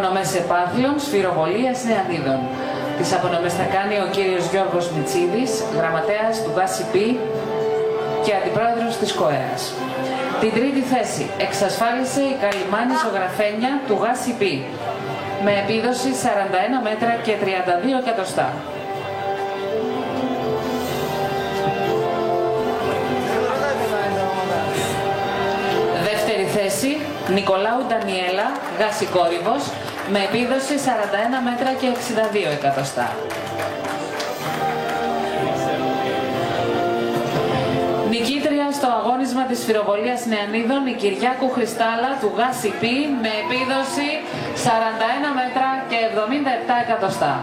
Απονομές επάθλων σφυροβολίας Νεανίδων. Τις απονομές θα κάνει ο κύριος Γιώργος Μητσίδης, γραμματέας του ΓΑΣΥΠ και αντιπρόεδρος της ΚΟΕΑΣ. Την τρίτη θέση εξασφάλισε η Καλυμάνη Ζωγραφένια του ΓΑΣΥΠ με επίδοση 41 μέτρα και 32 εκατοστά. Δεύτερη θέση Νικολάου Ντανιέλα, Γασικόρυβος, με επίδοση 41 μέτρα και 62 εκατοστά. Νικήτρια στο αγώνισμα της σφυροβολίας Νεανίδων η Κυριάκου Χριστάλα του ΓΑΣΥΠ με επίδοση 41 μέτρα και 77 εκατοστά.